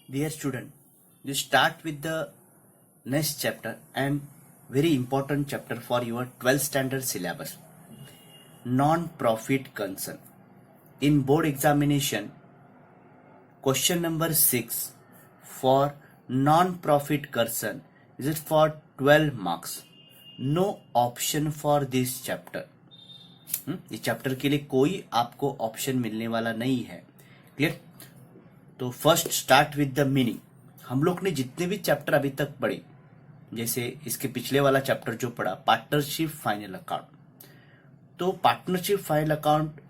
Dear student, you start with the next chapter and very important chapter for your 12th standard syllabus, non-profit concern. In board examination, question number 6 for non-profit concern is it for 12 marks. No option for this chapter. इस chapter के लिए कोई आपको option मिलने वाला नहीं है. Clear? तो first start with the meaning. हम लोग ने जितने भी चैप्टर अभी तक पढ़े, जैसे इसके पिछले वाला चैप्टर जो पढ़ा पार्टनरशिप फाइनल अकाउंट, तो पार्टनरशिप फाइनल अकाउंट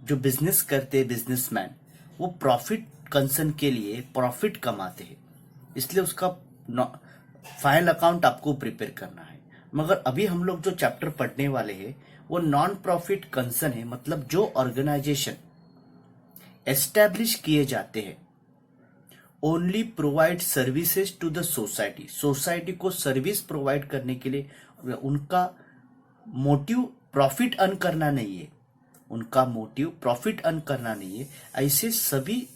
जो बिजनेस करते हैं बिजनेसमैन, वो प्रॉफिट कंसर्न के लिए प्रॉफिट कमाते हैं, इसलिए उसका फाइनल अकाउंट आपको प्रिपेयर करना है. मगर अभी हम लोग जो चैप्टर पढ़ने वाले हैं वो नॉन प्रॉफिट कंसर्न है. मतलब जो ऑर्गेनाइजेशन एस्टैब्लिश किए जाते हैं, only provide services to the society, society को सर्विस प्रोवाइड करने के लिए, उनका मोटिव प्रॉफिट अर्न करना नहीं है, उनका मोटिव प्रॉफिट अर्न करना नहीं है, ऐसे सभी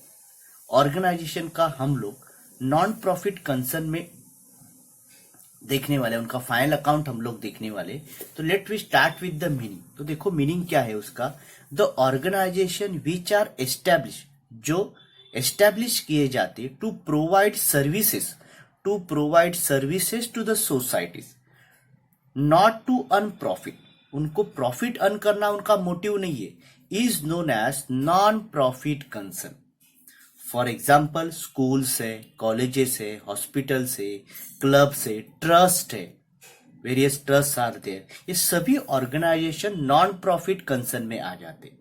ऑर्गेनाइजेशन का हम लोग नॉन प्रॉफिट कंसर्न में देखने वाले, उनका फाइनल अकाउंट हम लोग देखने वाले. तो let we start with the meaning. तो देखो मीनिंग क्या है उसका. The organisation which are establish, जो एस्टैब्लिश किए जाते to provide services to the societies, not to earn profit. उनको प्रॉफिट अर्न करना उनका मोटिव नहीं है, is known as non profit concern. For example schools है, कॉलेजेस है, हॉस्पिटल्स है, क्लब्स है, ट्रस्ट है, वेरियस ट्रस्ट आर देयर. ये सभी ऑर्गेनाइजेशन नॉन प्रॉफिट कंसर्न में आ जाते.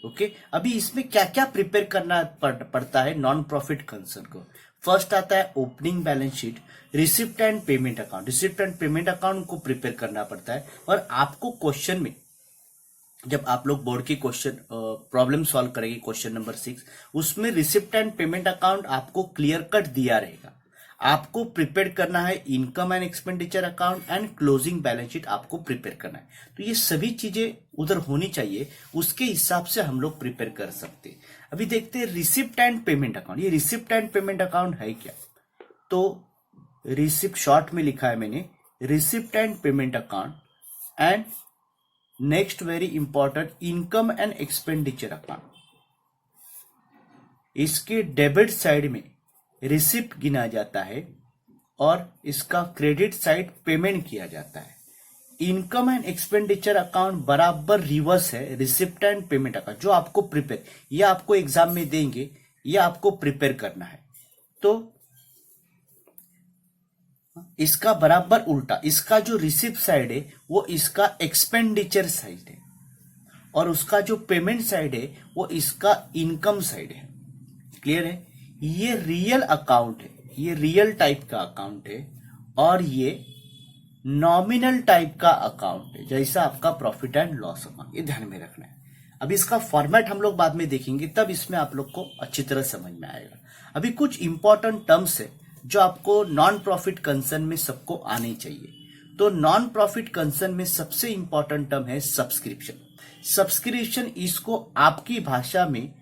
ओके, अभी इसमें क्या क्या प्रिपेयर करना पड़ता है नॉन प्रॉफिट कंसर्न को. फर्स्ट आता है opening balance sheet, receipt and payment account. Receipt and payment account को प्रिपेयर करना पड़ता है. और आपको क्वेश्चन में जब आप लोग बोर्ड की क्वेश्चन प्रॉब्लम सॉल्व करेंगे क्वेश्चन नंबर 6, उसमें रिसिप्ट एंड पेमेंट अकाउंट आपको क्लियर कट दिया रहेगा. आपको प्रिपेयर करना है income and expenditure account and closing balance sheet आपको प्रिपेयर करना है. तो ये सभी चीजें उधर होनी चाहिए, उसके हिसाब से हम लोग प्रिपेयर कर सकते हैं. अभी देखते हैं रिसिप्ट एंड पेमेंट अकाउंट. ये रिसिप्ट एंड पेमेंट अकाउंट है क्या? तो रिसिप्ट शॉर्ट में लिखा है मैंने, receipt and payment account. And next very important income and expenditure account. इसके डेबिट साइड में रिसिप्ट गिना जाता है और इसका क्रेडिट साइड पेमेंट किया जाता है. इनकम एंड एक्सपेंडिचर अकाउंट बराबर रिवर्स है रिसिप्ट एंड पेमेंट अकाउंट. जो आपको प्रिपेयर, ये आपको एग्जाम में देंगे, ये आपको प्रिपेयर करना है. तो इसका बराबर उल्टा, इसका जो रिसिप्ट साइड है वो इसका एक्सपेंडिचर साइड है, और उसका जो पेमेंट साइड है वो इसका इनकम साइड है. क्लियर है? ये रियल अकाउंट है, ये रियल टाइप का अकाउंट है, और ये नॉमिनल टाइप का अकाउंट है, जैसा आपका प्रॉफिट एंड लॉस अकाउंट. ये ध्यान में रखना है. अब इसका फॉर्मेट हम लोग बाद में देखेंगे, तब इसमें आप लोग को अच्छी तरह समझ में आएगा. अभी कुछ इंपॉर्टेंट टर्म्स है जो आपको नॉन प्रॉफिट कंसर्न में सबको आने चाहिए. तो नॉन प्रॉफिट कंसर्न में सबसे इंपॉर्टेंट टर्म है सब्सक्रिप्शन. सब्सक्रिप्शन, इसको आपकी भाषा में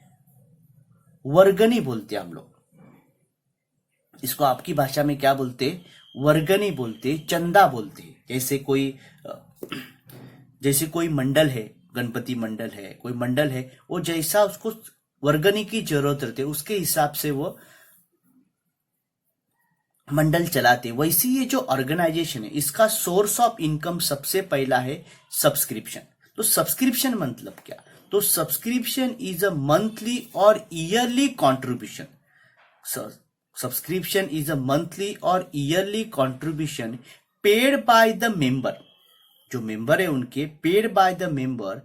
वर्गनी बोलते हैं हम लोग. इसको आपकी भाषा में क्या बोलते हैं? वर्गनी बोलते हैं, चंदा बोलते हैं. जैसे कोई मंडल है, गणपति मंडल है, कोई मंडल है, वो जैसा उसको वर्गनी की जरूरत रहती है उसके हिसाब से वो मंडल चलाते. वैसे ये जो ऑर्गेनाइजेशन है, इसका सोर्स ऑफ इनकम सबसे पहला है सब्सक्रिप्शन. तो सब्सक्रिप्शन मतलब क्या? तो सब्सक्रिप्शन इज अ मंथली और yearly contribution. Subscription is a monthly और yearly contribution paid by the member. जो मेंबर है उनके, paid by the member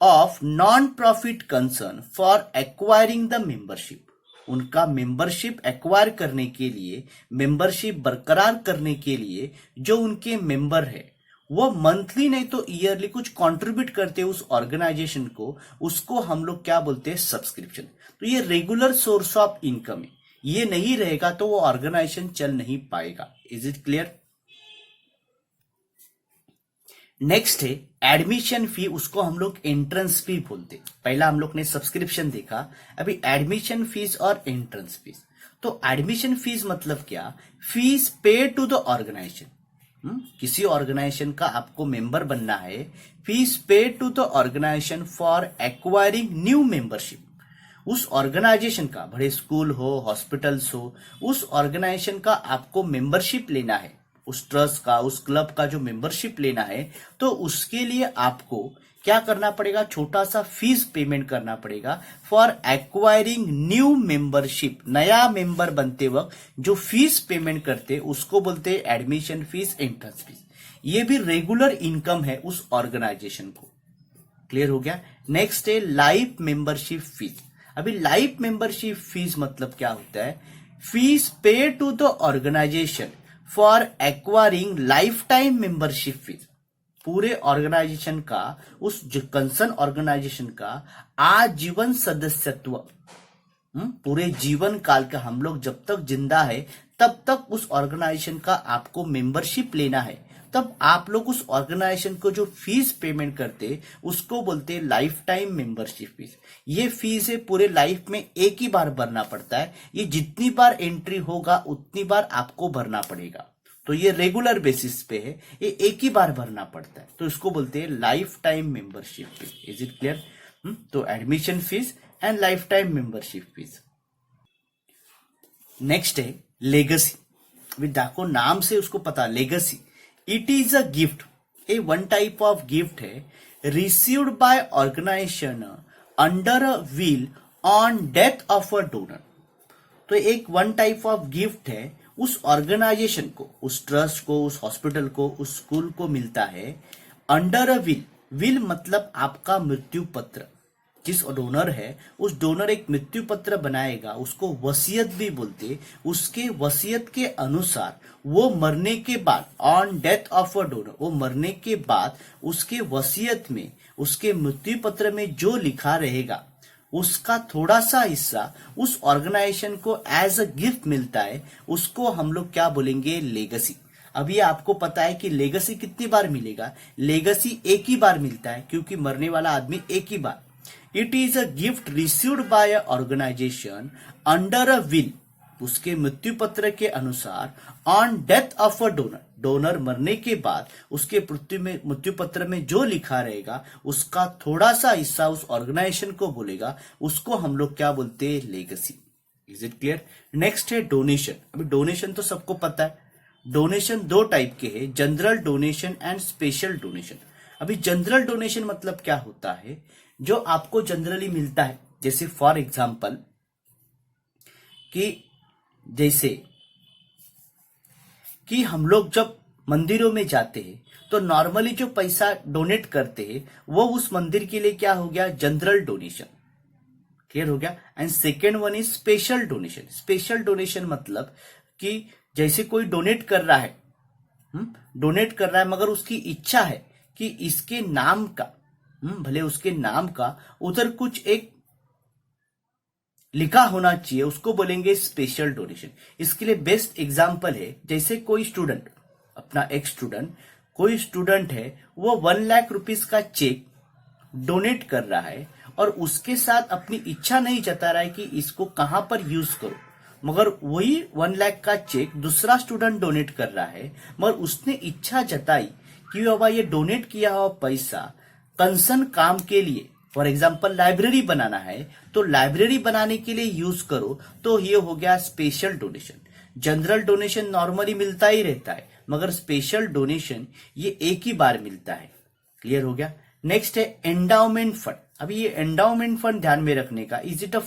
of non profit concern for acquiring the membership. उनका मेंबरशिप एक्वायर करने के लिए, membership बरकरार करने के लिए जो उनके मेंबर है वो मंथली नहीं तो ईयरली कुछ कंट्रीब्यूट करते हैं उस ऑर्गेनाइजेशन को, उसको हम लोग क्या बोलते हैं? सब्सक्रिप्शन. तो ये रेगुलर सोर्स ऑफ इनकम है. ये नहीं रहेगा तो वो ऑर्गेनाइजेशन चल नहीं पाएगा. Is it clear? नेक्स्ट है एडमिशन फी, उसको हम लोग एंट्रेंस फी बोलते। पहला हम लोग ने सब्सक्रिप्शन देखा, अभी एडमिशन फीस और एंट्रेंस फीस। तो एडमिशन फीस मतलब क्या, fees pay to the organisation. किसी ऑर्गेनाइजेशन का आपको मेंबर बनना है, fees pay to the organisation for acquiring new membership. उस ऑर्गेनाइजेशन का, बड़े स्कूल हो, हॉस्पिटल्स हो, उस ऑर्गेनाइजेशन का आपको मेंबरशिप लेना है, उस ट्रस्ट का, उस क्लब का जो मेंबरशिप लेना है, तो उसके लिए आपको क्या करना पड़ेगा, छोटा सा फीस पेमेंट करना पड़ेगा फॉर एक्वायरिंग न्यू मेंबरशिप। नया मेंबर बनते वक्त जो फीस पेमेंट करते उसको बोलते हैं एडमिशन फीस, एंट्रेंस फीस। ये भी रेगुलर इनकम है उस ऑर्गेनाइजेशन को। क्लियर हो गया। नेक्स्ट है लाइफ मेंबरशिप फीस। अभी लाइफ मेंबरशिप फीस मतलब क्या होता है, fees pay to the organisation for acquiring life time membership fees. पूरे ऑर्गेनाइजेशन का, उस कंसर्न ऑर्गेनाइजेशन का आजीवन सदस्यत्व, पूरे जीवन काल का, हम लोग जब तक जिंदा है तब तक उस ऑर्गेनाइजेशन का आपको मेंबरशिप लेना है, तब आप लोग उस ऑर्गेनाइजेशन को जो फीस पेमेंट करते उसको बोलते हैं लाइफ टाइम मेंबरशिप फीस। ये फीस है पूरे लाइफ में एक ही बार भरना पड़ता है, ये जितनी बार एंट्री होगा उतनी बार आपको भरना पड़ेगा। तो ये रेगुलर बेसिस पे है, ये एक ही बार भरना पड़ता है, तो इसको बोलते हैं life time membership fees. Is it clear? तो admission fees and life time membership fees. Next है लेगेसी। अभी देखो नाम से उसको पता, legacy it is a gift, a one type of gift है received by organisation under a will on death of a donor. तो एक वन टाइप ऑफ गिफ्ट है, उस ऑर्गेनाइजेशन को, उस ट्रस्ट को, उस हॉस्पिटल को, उस स्कूल को मिलता है अंडर अ विल। विल मतलब आपका मृत्यु पत्र। जिस डोनर है उस डोनर एक मृत्यु पत्र बनाएगा, उसको वसीयत भी बोलते। उसके वसीयत के अनुसार वो मरने के बाद, on death of a donor, वो मरने के बाद उसके वसीयत में, उसके मृत्यु पत्र में जो लिखा रहेगा उसका थोड़ा सा हिस्सा उस ऑर्गेनाइजेशन को एज अ गिफ्ट मिलता है, उसको हम लोग क्या बोलेंगे, लेगेसी। अभी आपको पता है कि लेगेसी कितनी बार मिलेगा, लेगेसी एक ही बार मिलता है, क्योंकि मरने वाला आदमी एक ही बार। It is a gift received by a organisation under a will, उसके मृत्यु पत्र के अनुसार, on death of a donor, donor मरने के बाद उसके मृत्यु पत्र में जो लिखा रहेगा उसका थोड़ा सा हिस्सा उस ऑर्गेनाइजेशन को बोलेगा, उसको हम लोग क्या बोलते हैं, legacy. Is it clear? Next है डोनेशन। अभी डोनेशन तो सबको पता है, डोनेशन दो टाइप के हैं, general donation and special donation. अभी जनरल डोनेशन मतलब क्या होता है, जो आपको जनरली मिलता है, जैसे फॉर एग्जाम्पल जैसे कि हम लोग जब मंदिरों में जाते हैं तो नॉर्मली जो पैसा डोनेट करते हैं वो उस मंदिर के लिए क्या हो गया, जनरल डोनेशन। क्लियर हो गया। And second one is special donation. Special donation मतलब कि जैसे कोई डोनेट कर रहा है, डोनेट कर रहा है मगर उसकी इच्छा है कि इसके नाम का, भले उसके नाम का उधर कुछ एक लिखा होना चाहिए, उसको बोलेंगे स्पेशल डोनेशन। इसके लिए बेस्ट एग्जांपल है, जैसे कोई स्टूडेंट, अपना एक स्टूडेंट, कोई स्टूडेंट है, वो 1,00,000 रुपीज का चेक डोनेट कर रहा है और उसके साथ अपनी इच्छा नहीं जता रहा है कि इसको कहां पर यूज करो, मगर वही 1,00,000 का चेक दूसरा स्टूडेंट डोनेट कर रहा है, मगर उसने इच्छा जताई कि बाबा ये डोनेट किया हुआ पैसा कंसर्न काम के लिए, फॉर एग्जाम्पल लाइब्रेरी बनाना है तो लाइब्रेरी बनाने के लिए यूज करो, तो ये हो गया special donation. General donation normally मिलता ही रहता है, मगर स्पेशल डोनेशन ये एक ही बार मिलता है। क्लियर हो गया। नेक्स्ट है एंडाउमेंट फंड। अभी ये एंडाउमेंट फंड ध्यान में रखने का, is it a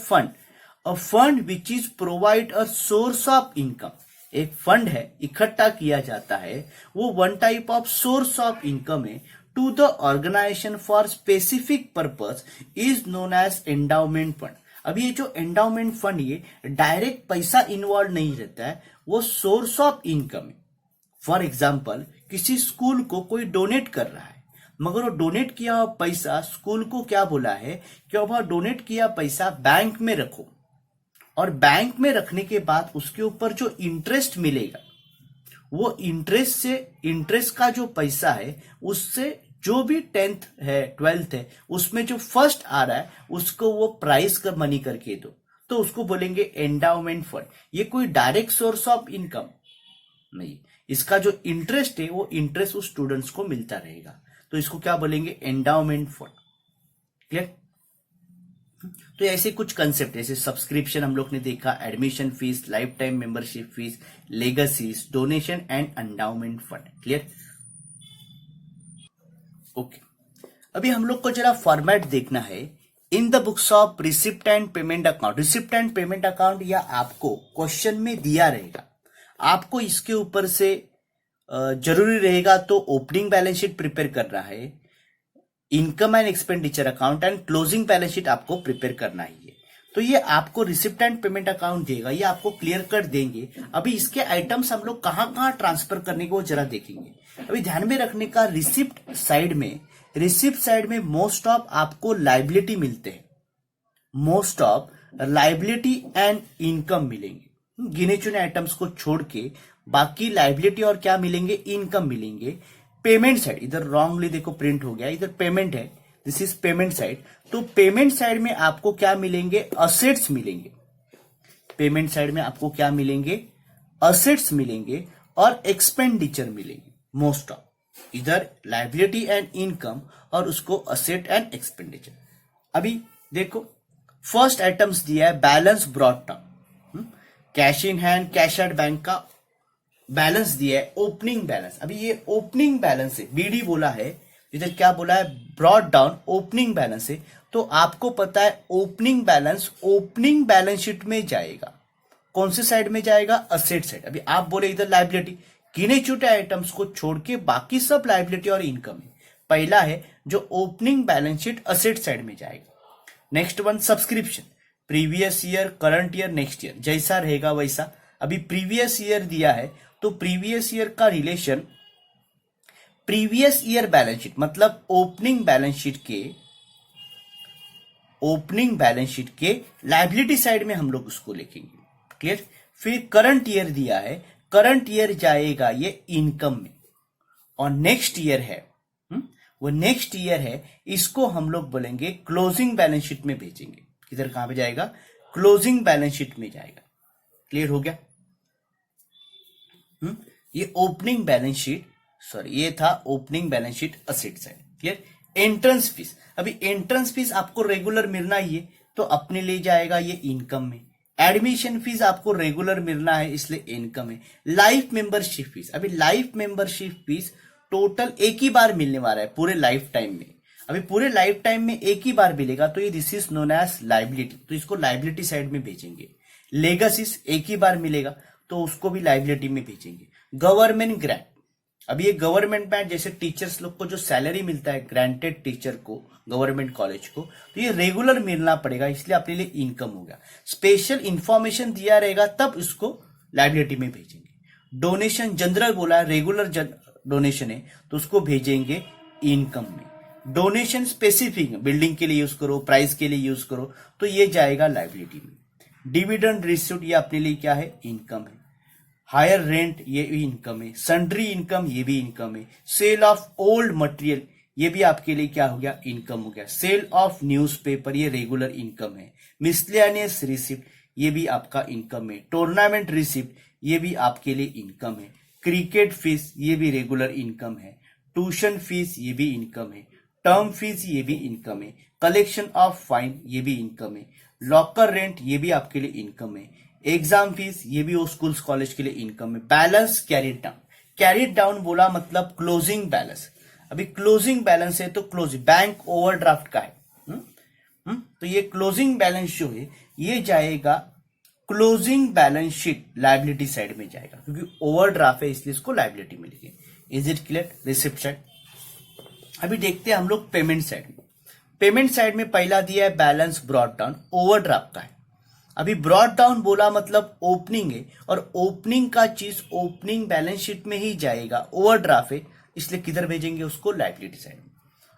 fund which is provide a source of income. एक फंड है, इकट्ठा किया जाता है, वो one type of source of income है to the organisation for specific purpose, is known as endowment fund. अब ये जो एंडाउमेंट फंड, ये डायरेक्ट पैसा इन्वॉल्व नहीं रहता है, वो सोर्स ऑफ इनकम है। फॉर एग्जाम्पल किसी स्कूल को कोई डोनेट कर रहा है, मगर वो डोनेट किया हुआ पैसा स्कूल को क्या बोला है कि वह डोनेट किया पैसा बैंक में रखो, और बैंक में रखने के बाद उसके ऊपर जो इंटरेस्ट मिलेगा वो इंटरेस्ट का जो पैसा है उससे जो भी 10th है 12th है उसमें जो फर्स्ट आ रहा है उसको वो प्राइस का मनी करके दो, तो उसको बोलेंगे एंडाउमेंट फंड। ये कोई डायरेक्ट सोर्स ऑफ इनकम नहीं, इसका जो इंटरेस्ट है वो इंटरेस्ट उस स्टूडेंट्स को मिलता रहेगा, तो इसको क्या बोलेंगे एंडाउमेंट फंड। क्लियर? तो ऐसे कुछ कंसेप्ट, जैसे सब्सक्रिप्शन हम लोग ने देखा, admission fees, life time membership fees, legacies, donation and endowment fund. Clear? Okay, अभी हम लोग को जरा फॉर्मेट देखना है। In the books of receipt and payment account, receipt and payment account या आपको क्वेश्चन में दिया रहेगा, आपको इसके ऊपर से जरूरी रहेगा तो ओपनिंग बैलेंस शीट प्रिपेयर करना है, income and expenditure account and closing balance sheet आपको प्रिपेयर करना है। तो ये आपको रिसिप्ट एंड पेमेंट अकाउंट देगा, ये आपको क्लियर कर देंगे। अभी इसके आइटम्स हम लोग कहां कहां ट्रांसफर करने को जरा देखेंगे। अभी ध्यान में रखने का, रिसिप्ट साइड में मोस्ट ऑफ आपको लाइबिलिटी मिलते हैं, most of liability and income मिलेंगे। गिने चुने आइटम्स को छोड़ के बाकी लाइबिलिटी और क्या मिलेंगे, इनकम मिलेंगे। पेमेंट साइड, इधर रॉन्गली देखो प्रिंट हो गया, इधर पेमेंट है, दिस इज पेमेंट साइड। तो पेमेंट साइड में आपको क्या मिलेंगे, असेट्स मिलेंगे। पेमेंट साइड में आपको क्या मिलेंगे, असेट्स मिलेंगे और एक्सपेंडिचर मिलेंगे मोस्ट ऑफ। इधर लाइबिलिटी एंड इनकम और उसको असेट एंड एक्सपेंडिचर। अभी देखो फर्स्ट आइटम्स दिया है balance brought down, cash in hand, cash at bank का बैलेंस दिया है, ओपनिंग बैलेंस। अभी ये ओपनिंग बैलेंस है, बीडी बोला है, इधर क्या बोला है, ब्रॉट डाउन ओपनिंग बैलेंस है। तो आपको पता है ओपनिंग बैलेंस शीट में जाएगा, कौन से साइड में जाएगा, असेट साइड। अभी आप बोले इधर लाइबिलिटी, गिने चुटे आइटम्स को छोड़ के बाकी सब लाइबिलिटी और इनकम है। पहला है जो opening balance sheet asset side में जाएगा। Next one subscription, previous year, current year, next year, जैसा रहेगा वैसा। अभी प्रीवियस ईयर दिया है तो प्रीवियस ईयर का relation previous year balance sheet मतलब ओपनिंग बैलेंस शीट के लाइबिलिटी साइड में हम लोग उसको लिखेंगे। क्लियर? फिर करंट ईयर दिया है, करंट ईयर जाएगा ये इनकम में, और नेक्स्ट ईयर है वो नेक्स्ट ईयर है, इसको हम लोग बोलेंगे क्लोजिंग बैलेंस शीट में भेजेंगे। इधर कहां पे जाएगा, क्लोजिंग बैलेंस शीट में जाएगा। क्लियर हो गया? ये ओपनिंग बैलेंस शीट, सॉरी ये था opening balance sheet asset side. Clear? Entrance fees, अभी एंट्रेंस फीस आपको रेगुलर मिलना ही है तो अपने ले जाएगा ये इनकम में। एडमिशन फीस आपको रेगुलर मिलना है इसलिए इनकम है। लाइफ मेंबरशिप फीस, अभी लाइफ मेंबरशिप फीस टोटल एक ही बार मिलने वाला है पूरे लाइफ टाइम में। अभी पूरे लाइफ टाइम में एक ही बार मिलेगा तो ये this is known as liability, तो इसको लाइबिलिटी साइड में भेजेंगे। लेगसीज एक ही बार मिलेगा तो उसको भी लाइबिलिटी में भेजेंगे। गवर्नमेंट ग्रांट, अभी ये गवर्नमेंट ग्रांट जैसे टीचर्स लोग को जो सैलरी मिलता है ग्रांटेड टीचर को, गवर्नमेंट कॉलेज को, तो ये रेगुलर मिलना पड़ेगा इसलिए अपने लिए इनकम हो गया। स्पेशल इंफॉर्मेशन दिया रहेगा तब इसको लाइबिलिटी में भेजेंगे। डोनेशन जनरल बोला है, रेगुलर डोनेशन है तो उसको भेजेंगे इनकम में। डोनेशन स्पेसिफिक, बिल्डिंग के लिए यूज करो, प्राइस के लिए यूज करो, तो ये जाएगा लाइबिलिटी में। डिविडेंड रिसीव्ड ये अपने लिए क्या है, इनकम है। हायर रेंट ये भी इनकम है। सन्ड्री इनकम ये भी इनकम है। सेल ऑफ ओल्ड मटेरियल ये भी आपके लिए क्या हो गया, इनकम हो गया। सेल ऑफ न्यूज़पेपर ये रेगुलर इनकम है। मिसलेनियस रिसिप्ट ये भी आपका इनकम है। टूर्नामेंट रिसिप्ट ये भी आपके लिए इनकम है। क्रिकेट फीस ये भी रेगुलर इनकम है। ट्यूशन फीस ये भी इनकम है। टर्म फीस ये भी इनकम है। कलेक्शन ऑफ फाइन ये भी इनकम है। लॉकर रेंट ये भी आपके लिए इनकम है। एग्जाम फीस ये भी वो स्कूल कॉलेज के लिए इनकम है। Balance carried down, carried down बोला मतलब क्लोजिंग बैलेंस। अभी क्लोजिंग बैलेंस है तो क्लोजिंग बैंक ओवरड्राफ्ट का है। तो ये क्लोजिंग बैलेंस जो है ये जाएगा closing balance sheet liability side में जाएगा, क्योंकि ओवरड्राफ्ट है इसलिए इसको लाइबिलिटी मिलेगी। Is it clear? Receipt side. अभी देखते हैं हम लोग पेमेंट साइड में। पेमेंट साइड में पहला दिया है बैलेंस ब्रॉट डाउन, ओवरड्राफ्ट का है। अभी ब्रॉट डाउन बोला मतलब ओपनिंग है, और ओपनिंग का चीज ओपनिंग बैलेंस शीट में ही जाएगा। ओवरड्राफ्ट है इसलिए किधर भेजेंगे उसको, लाइबिलिटी साइड में।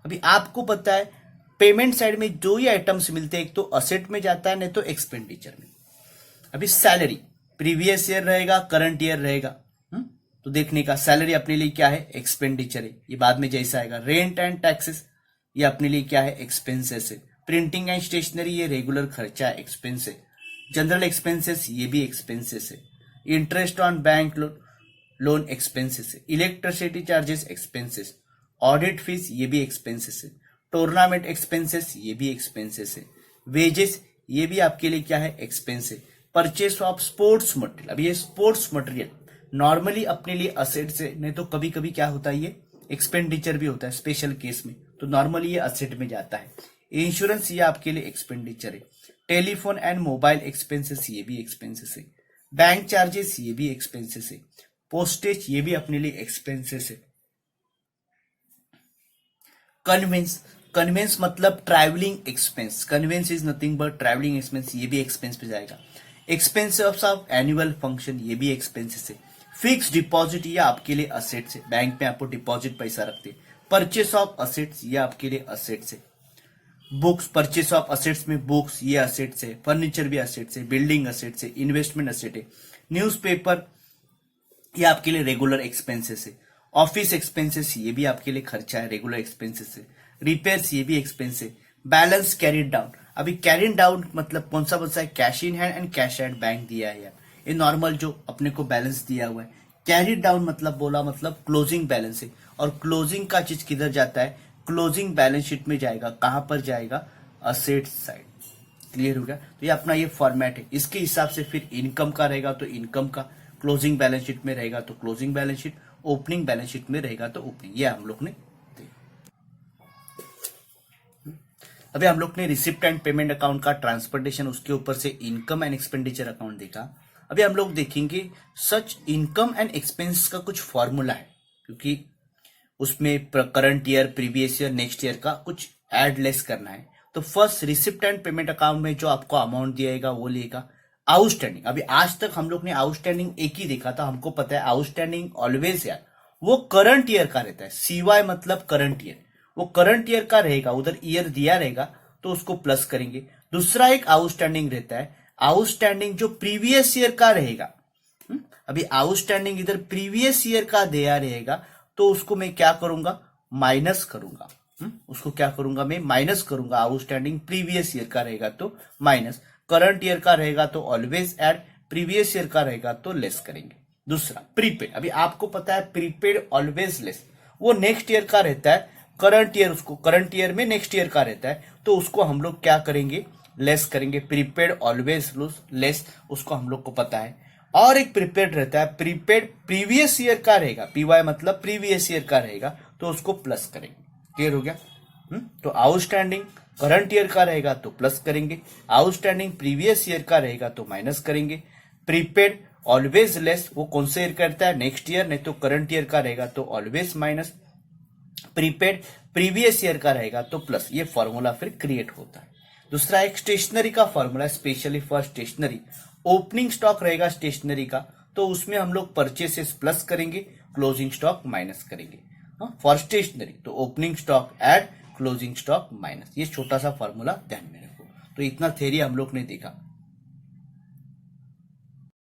अभी आपको पता है पेमेंट साइड में जो ही आइटम्स मिलते हैं एक तो असेट में जाता है, नहीं तो एक्सपेंडिचर में। अभी सैलरी प्रीवियस ईयर रहेगा, करंट ईयर रहेगा। तो देखने का सैलरी अपने लिए क्या है, एक्सपेंडिचर है, ये बाद में जैसा आएगा। रेंट एंड टैक्सेस ये अपने लिए क्या है, एक्सपेंसेस है। प्रिंटिंग एंड स्टेशनरी ये रेगुलर खर्चा है, एक्सपेंस है। जनरल एक्सपेंसेस ये भी एक्सपेंसेस है। Interest on bank loan expenses है। Electricity charges expenses. Audit fees ये भी एक्सपेंसेस है। टूर्नामेंट एक्सपेंसेस ये भी एक्सपेंसेस है। वेजेस ये भी आपके लिए क्या है, एक्सपेंस है। परचेस ऑफ स्पोर्ट्स मटेरियल, अब ये स्पोर्ट्स मटेरियल नॉर्मली अपने लिए असेट से, नहीं तो कभी कभी क्या होता है ये एक्सपेंडिचर भी होता है स्पेशल केस में, तो नॉर्मली ये असेट में जाता है। इंश्योरेंस ये आपके लिए एक्सपेंडिचर है। टेलीफोन एंड मोबाइल एक्सपेंसेस ये भी एक्सपेंसेस है। बैंक चार्जेस ये भी एक्सपेंसेस है। पोस्टेज ये भी अपने लिए एक्सपेंसेस है। कन्वेंस मतलब travelling expense, conveyance is nothing but travelling expense, ये भी एक्सपेंस पे जाएगा। एक्सपेंसेस ऑफ एनुअल फंक्शन ये भी एक्सपेंसेस है। फिक्स डिपॉजिट ये आपके लिए असेट्स है, बैंक में आपको डिपॉजिट पैसा रखते हैं। परचेस ऑफ असेट्स ये आपके लिए असेट्स है। बुक्स, परचेस ऑफ असेट्स में बुक्स ये असेट्स है। फर्नीचर भी असेट्स है। बिल्डिंग असेट्स है। इन्वेस्टमेंट असेट है। न्यूज़पेपर ये आपके लिए रेगुलर एक्सपेंसेस है। ऑफिस एक्सपेंसेस ये भी आपके लिए खर्चा है, रेगुलर एक्सपेंसेस है। रिपेयर्स ये भी एक्सपेंस है। बैलेंस कैरिड डाउन, अभी कैरिड डाउन मतलब कौन सा है, cash in hand and cash at bank दिया है यार, ये नॉर्मल जो अपने को बैलेंस दिया हुआ है। कैरिड डाउन मतलब बोला मतलब क्लोजिंग बैलेंस है, और क्लोजिंग का चीज किधर जाता है, क्लोजिंग बैलेंस शीट में जाएगा। कहां पर जाएगा, असेट साइड। क्लियर हो गया, तो ये अपना ये फॉर्मेट है। इसके हिसाब से फिर इनकम का रहेगा तो इनकम का, क्लोजिंग बैलेंस शीट में रहेगा तो closing balance sheet, opening balance sheet में रहेगा तो ओपनिंग। ये हम लोग ने अभी हम लोग ने रिसिप्ट एंड पेमेंट अकाउंट का ट्रांसपोर्टेशन, उसके ऊपर से इनकम एंड एक्सपेंडिचर अकाउंट देखा। अभी हम लोग देखेंगे सच इनकम एंड एक्सपेंस का कुछ फॉर्मूला है, क्योंकि उसमें current year, previous year, next year का कुछ एड लेस करना है। तो first receipt and payment account में जो आपको अमाउंट दिएगा वो लेगा आउटस्टैंडिंग। अभी आज तक हम लोग ने आउटस्टैंडिंग एक ही देखा था, हमको पता है आउटस्टैंडिंग ऑलवेज यार वो करंट ईयर का रहता है। सीवाई मतलब करंट ईयर, वो करंट ईयर का रहेगा, उधर ईयर दिया रहेगा तो उसको प्लस करेंगे। दूसरा एक आउटस्टैंडिंग रहता है, आउटस्टैंडिंग जो प्रीवियस ईयर का रहेगा। अभी आउटस्टैंडिंग इधर प्रीवियस ईयर का दिया रहेगा तो उसको मैं क्या करूंगा, माइनस करूंगा। उसको क्या करूंगा, मैं माइनस करूंगा। आउटस्टैंडिंग प्रीवियस ईयर का रहेगा तो माइनस, करंट ईयर का रहेगा तो ऑलवेज ऐड, प्रीवियस ईयर का रहेगा तो लेस करेंगे। दूसरा प्रीपेड, अभी आपको पता है प्रीपेड ऑलवेज लेस, वो नेक्स्ट ईयर का रहता है। करंट ईयर, उसको करंट ईयर में नेक्स्ट ईयर का रहता है तो उसको हम लोग क्या करेंगे, लेस करेंगे। प्रीपेड ऑलवेज लेस, उसको हम लोग को पता है। और एक प्रीपेड रहता है, प्रीपेड प्रीवियस ईयर का रहेगा, पीवाई मतलब प्रीवियस ईयर का रहेगा तो उसको प्लस करेंगे। क्लियर हो गया। तो आउटस्टैंडिंग करंट ईयर का रहेगा तो प्लस करेंगे, आउटस्टैंडिंग प्रीवियस ईयर का रहेगा तो माइनस करेंगे। प्रीपेड ऑलवेज लेस, वो कौन से ईयर करता है, नेक्स्ट ईयर, नहीं तो करंट ईयर का रहेगा तो always minus. Prepaid previous year का रहेगा तो प्लस। ये फॉर्मूला फिर क्रिएट होता है। दूसरा एक स्टेशनरी का formula, specially for stationery. Opening stock रहेगा स्टेशनरी का तो उसमें हम लोग परचेसेस प्लस करेंगे, क्लोजिंग स्टॉक माइनस करेंगे। फॉर स्टेशनरी तो opening stock add, closing stock minus. ये छोटा सा फॉर्मूला ध्यान में रखो। तो इतना थ्योरी हम लोग ने देखा।